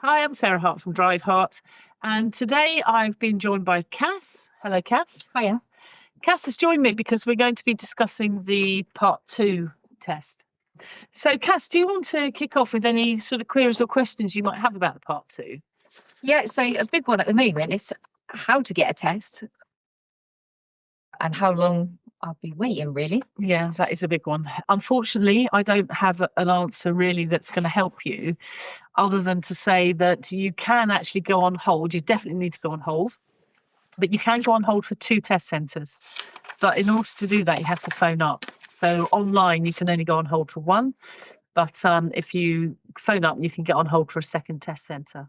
Hi, I'm Sarah Hart from Drive Hart, and today I've been joined by Cass. Hello, Cass. Hiya. Cass has joined me because we're going to be discussing the Part 2 test. So, Cass, do you want to kick off with any sort of queries or questions you might have about the Part 2? Yeah, so a big one at the moment is how to get a test and how long I'll be waiting, really. Yeah, that is a big one. Unfortunately, I don't have an answer really that's going to help you, other than to say that you can actually go on hold. You definitely need to go on hold, but you can go on hold for 2 test centres. But in order to do that, you have to phone up. So online, you can only go on hold for 1. But if you phone up, you can get on hold for a second test centre.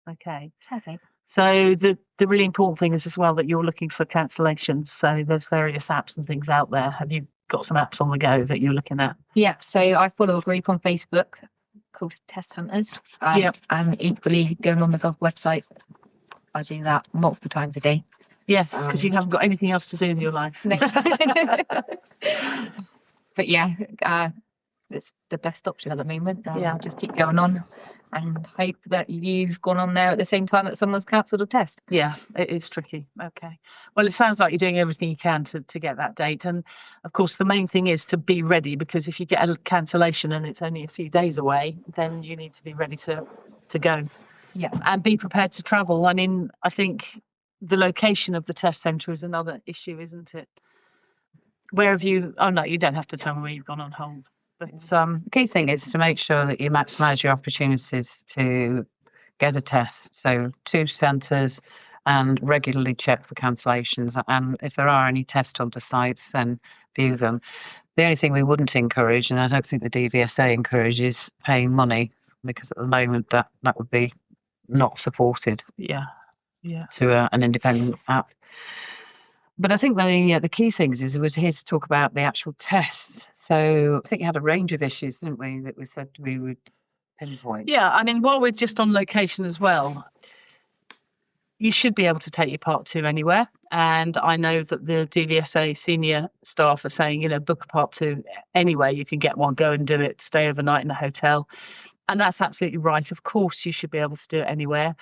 Okay. Okay. So the really important thing is as well that you're looking for cancellations. So there's various apps and things out there. Have you got some apps on the go that you're looking at? Yeah, so I follow a group on Facebook called Test Hunters. And equally going on the Gov website, I do that multiple times a day. Yes, because you haven't got anything else to do in your life. No. But yeah, it's the best option at the moment. Yeah. Just keep going on and hope that you've gone on there at the same time that someone's cancelled a test. Yeah, it is tricky. Okay. Well, it sounds like you're doing everything you can to get that date. And of course, the main thing is to be ready, because if you get a cancellation and it's only a few days away, then you need to be ready to go. Yeah. And be prepared to travel. I mean, I think the location of the test centre is another issue, isn't it? Where have you... Oh, no, you don't have to tell me where you've gone on hold. But The key thing is to make sure that you maximise your opportunities to get a test. So 2 centres, and regularly check for cancellations. And if there are any test hunter sites, then view them. The only thing we wouldn't encourage, and I don't think the DVSA encourages, paying money, because at the moment that would be not supported. Yeah. To an independent app. But I think the key things is we're here to talk about the actual test. So I think you had a range of issues, didn't we, that we said we would pinpoint? Yeah, I mean, while we're just on location as well, you should be able to take your Part 2 anywhere. And I know that the DVSA senior staff are saying, book a Part 2 anywhere. You can get one, go and do it, stay overnight in a hotel. And that's absolutely right. Of course, you should be able to do it anywhere.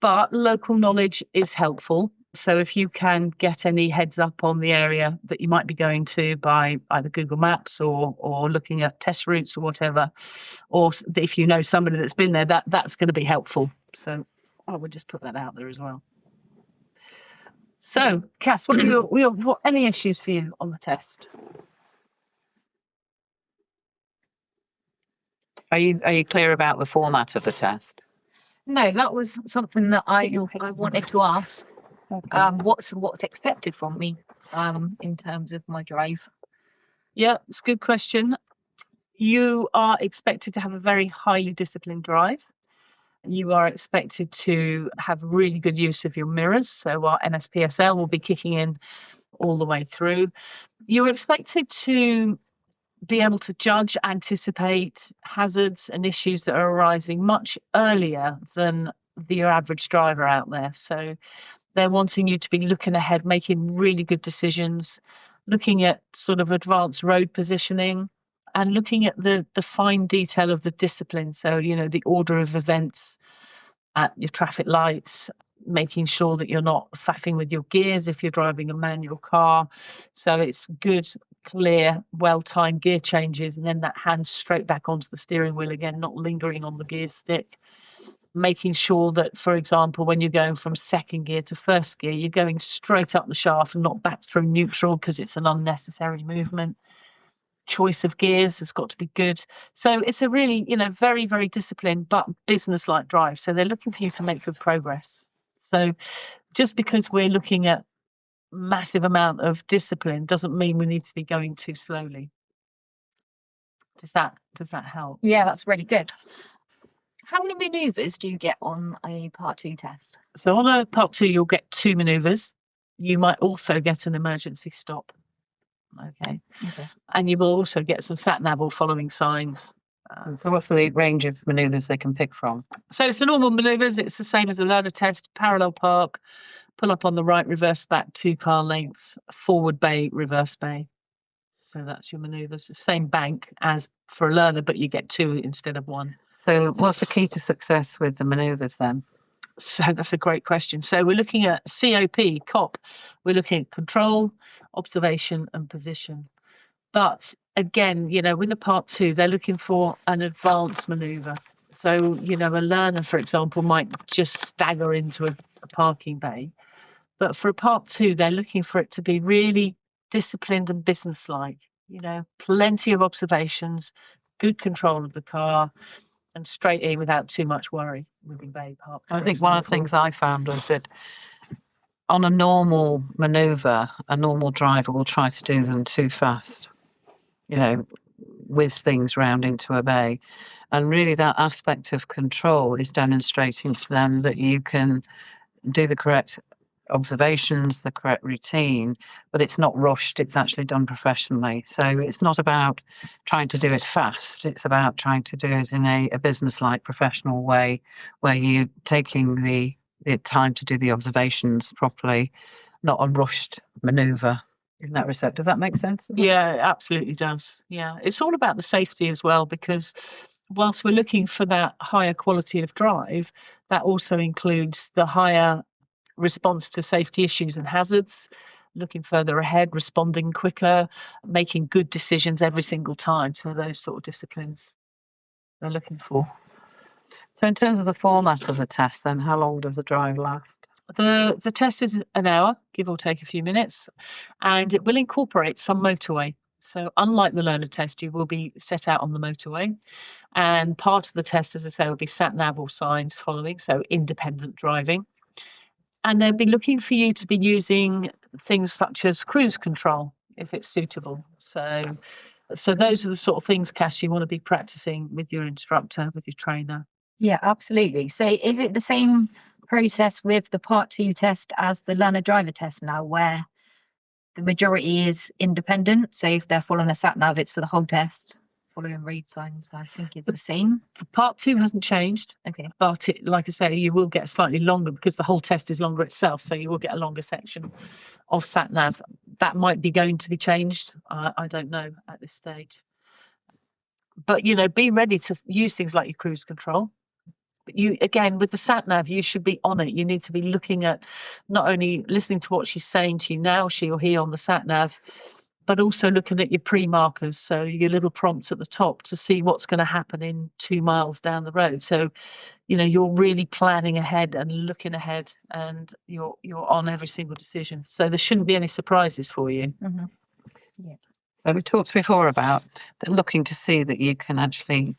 But local knowledge is helpful. So if you can get any heads up on the area that you might be going to by either Google Maps or looking at test routes or whatever, or if you know somebody that's been there, that's going to be helpful. So I would just put that out there as well. So, Cass, what any issues for you on the test? Are you clear about the format of the test? No, that was something that I wanted to ask. Okay. What's expected from me in terms of my drive? Yeah, it's a good question. You are expected to have a very highly disciplined drive. You are expected to have really good use of your mirrors. So our NSPSL will be kicking in all the way through. You're expected to be able to judge, anticipate hazards and issues that are arising much earlier than your average driver out there. So they're wanting you to be looking ahead, making really good decisions, looking at sort of advanced road positioning and looking at the fine detail of the discipline. So, the order of events at your traffic lights, making sure that you're not faffing with your gears if you're driving a manual car. So it's good, clear, well-timed gear changes, and then that hand straight back onto the steering wheel again, not lingering on the gear stick. Making sure that, for example, when you're going from second gear to first gear, you're going straight up the shaft and not back through neutral, because it's an unnecessary movement. Choice of gears has got to be good. So it's a really, very, very disciplined but business-like drive. So they're looking for you to make good progress. So just because we're looking at massive amount of discipline doesn't mean we need to be going too slowly. Does that help? Yeah, that's really good. How many manoeuvres do you get on a Part 2 test? So on a Part 2, you'll get 2 manoeuvres. You might also get an emergency stop. Okay. And you will also get some sat-nav or following signs. So what's the range of manoeuvres they can pick from? So it's for normal manoeuvres. It's the same as a learner test: parallel park, pull up on the right, reverse back 2 car lengths, forward bay, reverse bay. So that's your manoeuvres. The same bank as for a learner, but you get 2 instead of 1. So what's the key to success with the manoeuvres then? So that's a great question. So we're looking at COP. We're looking at control, observation and position. But again, with the part 2, they're looking for an advanced manoeuvre. So, a learner, for example, might just stagger into a parking bay. But for a part 2, they're looking for it to be really disciplined and businesslike, plenty of observations, good control of the car, and straight in without too much worry moving bay park. I think one of the things I found was that on a normal manoeuvre, a normal driver will try to do them too fast, whiz things round into a bay. And really that aspect of control is demonstrating to them that you can do the correct observations, the correct routine, but it's not rushed, it's actually done professionally. So it's not about trying to do it fast, it's about trying to do it in a business-like professional way where you're taking the time to do the observations properly, not a rushed manoeuvre in that respect. Does that make sense? Yeah, it absolutely does. Yeah, it's all about the safety as well, because whilst we're looking for that higher quality of drive, that also includes the higher response to safety issues and hazards, looking further ahead, responding quicker, making good decisions every single time. So those sort of disciplines they're looking for. So in terms of the format of the test, then how long does the drive last? The test is an hour, give or take a few minutes, and it will incorporate some motorway. So unlike the learner test, you will be set out on the motorway, and part of the test, as I say, will be sat-nav or signs following, so independent driving. And they'll be looking for you to be using things such as cruise control, if it's suitable. So those are the sort of things, Cass, you want to be practicing with your instructor, with your trainer. Yeah, absolutely. So is it the same process with the part 2 test as the learner driver test now, where the majority is independent? So if they're following a sat nav, it's for the whole test. Following read signs, I think it's the same. The part 2 hasn't changed. Okay. But like I say, you will get slightly longer because the whole test is longer itself. So you will get a longer section of sat nav. That might be going to be changed. I don't know at this stage. But, be ready to use things like your cruise control. But again, with the sat nav, you should be on it. You need to be looking at, not only listening to what she's saying to you now, she or he on the sat nav, but also looking at your pre-markers, so your little prompts at the top to see what's going to happen in 2 miles down the road. So, you're really planning ahead and looking ahead, and you're on every single decision. So there shouldn't be any surprises for you. Mm-hmm. Yeah. So we talked before about looking to see that you can actually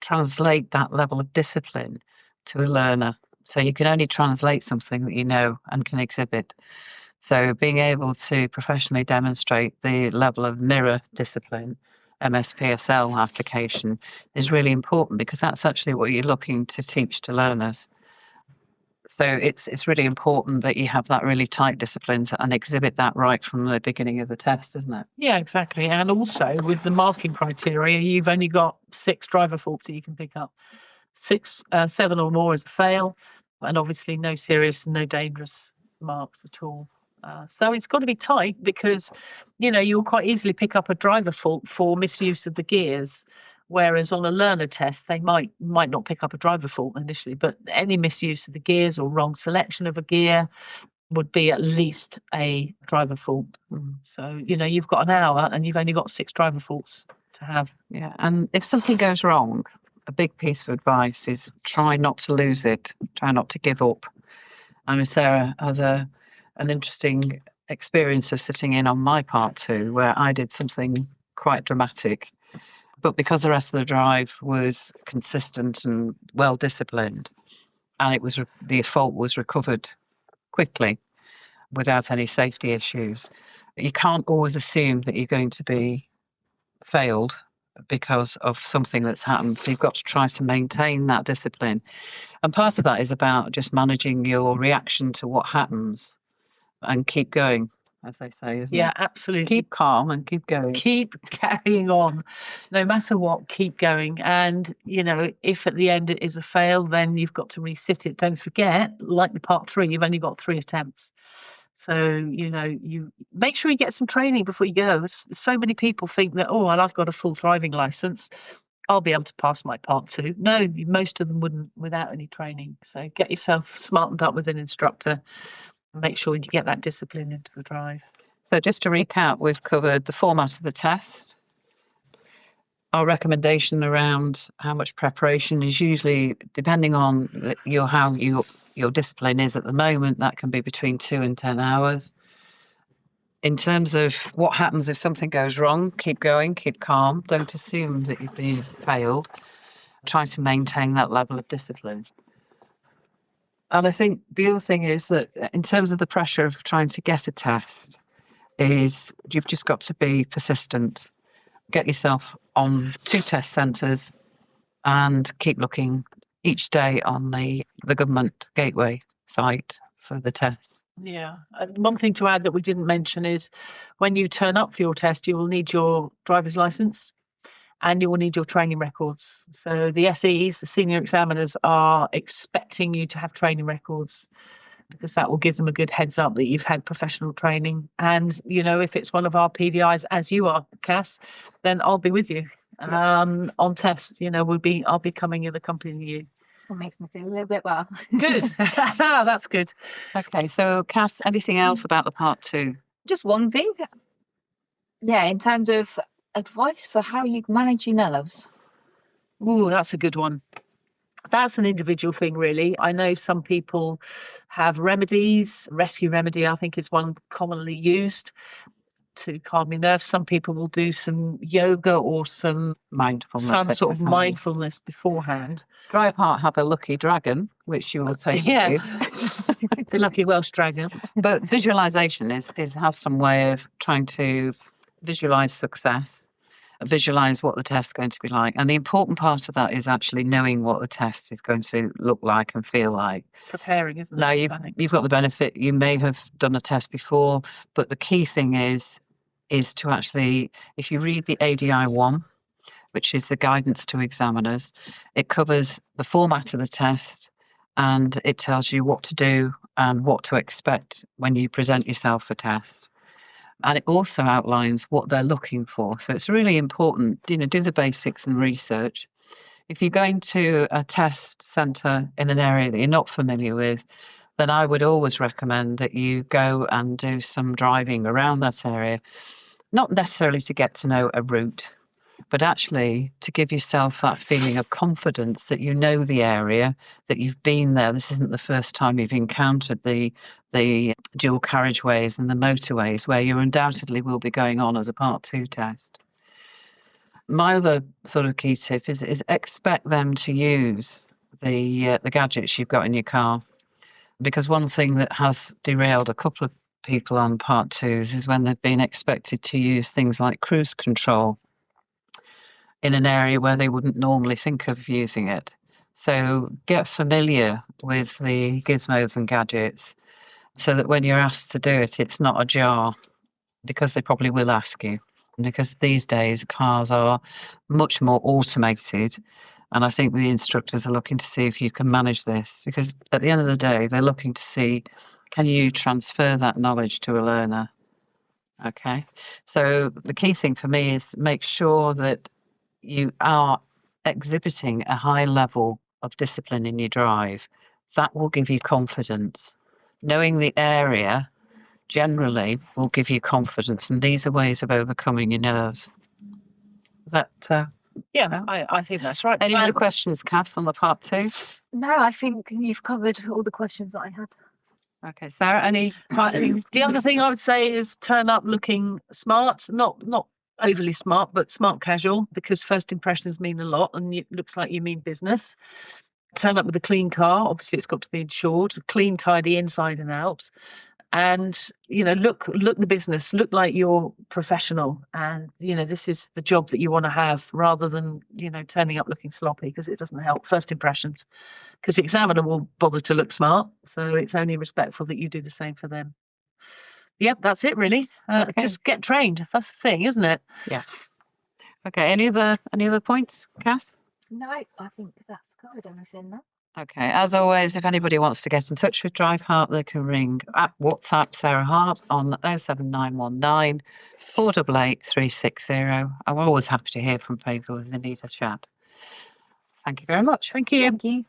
translate that level of discipline to a learner. So you can only translate something that you know and can exhibit. So being able to professionally demonstrate the level of mirror discipline, MSPSL application, is really important, because that's actually what you're looking to teach to learners. So it's really important that you have that really tight discipline and exhibit that right from the beginning of the test, isn't it? Yeah, exactly. And also with the marking criteria, you've only got 6 driver faults that you can pick up. 7 or more is a fail, and obviously no serious, no dangerous marks at all. So it's got to be tight, because, you'll quite easily pick up a driver fault for misuse of the gears, whereas on a learner test, they might not pick up a driver fault initially, but any misuse of the gears or wrong selection of a gear would be at least a driver fault. So, you've got an hour and you've only got 6 driver faults to have. Yeah, and if something goes wrong, a big piece of advice is try not to lose it, try not to give up. I mean, Sarah has an interesting experience of sitting in on my part 2, where I did something quite dramatic, but because the rest of the drive was consistent and well disciplined, and the fault was recovered quickly without any safety issues. You can't always assume that you're going to be failed because of something that's happened. So you've got to try to maintain that discipline. And part of that is about just managing your reaction to what happens and keep going, as they say, isn't it? Yeah, absolutely. Keep calm and keep going. Keep carrying on. No matter what, keep going. And, if at the end it is a fail, then you've got to resit it. Don't forget, like the part 3, you've only got 3 attempts. So, you make sure you get some training before you go. So many people think that, well, I've got a full driving license. I'll be able to pass my part 2. No, most of them wouldn't without any training. So get yourself smartened up with an instructor and make sure you get that discipline into the drive. So just to recap, we've covered the format of the test. Our recommendation around how much preparation is usually, depending on how your discipline is at the moment, that can be between 2 and 10 hours. In terms of what happens if something goes wrong, keep going, keep calm. Don't assume that you've been failed. Try to maintain that level of discipline. And I think the other thing is that in terms of the pressure of trying to get a test, is you've just got to be persistent. Get yourself on 2 test centres and keep looking each day on the government gateway site for the tests. Yeah. One thing to add that we didn't mention is when you turn up for your test, you will need your driver's licence and you will need your training records. So the SEs, the senior examiners, are expecting you to have training records because that will give them a good heads up that you've had professional training. And, if it's one of our PDIs, as you are, Cass, then I'll be with you on test. I'll be coming and accompanying you. That makes me feel a little bit well. Good. That's good. Okay, so Cass, anything else about the part 2? Just one thing. Yeah, in terms of advice for how you manage your nerves. Ooh, that's a good one. That's an individual thing, really. I know some people have remedies. Rescue remedy, I think, is one commonly used to calm your nerves. Some people will do some yoga or some sort of mindfulness beforehand. Drive Hart have a lucky dragon, which you will take with you. The lucky Welsh dragon. But visualization is have some way of trying to visualize success, visualize what the test's going to be like. And the important part of that is actually knowing what the test is going to look like and feel like. Preparing, isn't it? Now, you've got the benefit, you may have done a test before, but the key thing is to actually, if you read the ADI 1, which is the guidance to examiners, it covers the format of the test and it tells you what to do and what to expect when you present yourself for test. And it also outlines what they're looking for. So it's really important, do the basics and research. If you're going to a test centre in an area that you're not familiar with, then I would always recommend that you go and do some driving around that area, not necessarily to get to know a route, but actually to give yourself that feeling of confidence that you know the area, that you've been there. This isn't the first time you've encountered the dual carriageways and the motorways where you undoubtedly will be going on as a Part 2 test. My other sort of key tip is expect them to use the gadgets you've got in your car, because one thing that has derailed a couple of people on Part 2s is when they've been expected to use things like cruise control in an area where they wouldn't normally think of using it. So get familiar with the gizmos and gadgets so that when you're asked to do it, it's not a jar, because they probably will ask you. Because these days cars are much more automated, and I think the instructors are looking to see if you can manage this, because at the end of the day they're looking to see, can you transfer that knowledge to a learner? Okay, so the key thing for me is make sure that you are exhibiting a high level of discipline in your drive. That will give you confidence. Knowing the area generally will give you confidence, and these are ways of overcoming your nerves. Is that I think that's right. any other questions, Cass, on the Part 2? No, I think you've covered all the questions that I had. Okay, Sarah, any The other thing I would say is turn up looking smart, not overly smart, but smart casual, because first impressions mean a lot and it looks like you mean business. Turn up with a clean car. Obviously, it's got to be insured, clean, tidy inside and out. And, look the business, look like you're professional. And, this is the job that you want to have, rather than, turning up looking sloppy, because it doesn't help first impressions. Because the examiner will bother to look smart. So it's only respectful that you do the same for them. Yep, that's it, really. Okay. Just get trained. That's the thing, isn't it? Yeah. Okay, any other points, Cass? No, I think that's covered everything now. Okay, as always, if anybody wants to get in touch with Drive Hart, they can ring at WhatsApp Sarah Hart on 07919 488 360. I'm always happy to hear from people if they need a chat. Thank you very much. Thank you. Thank you.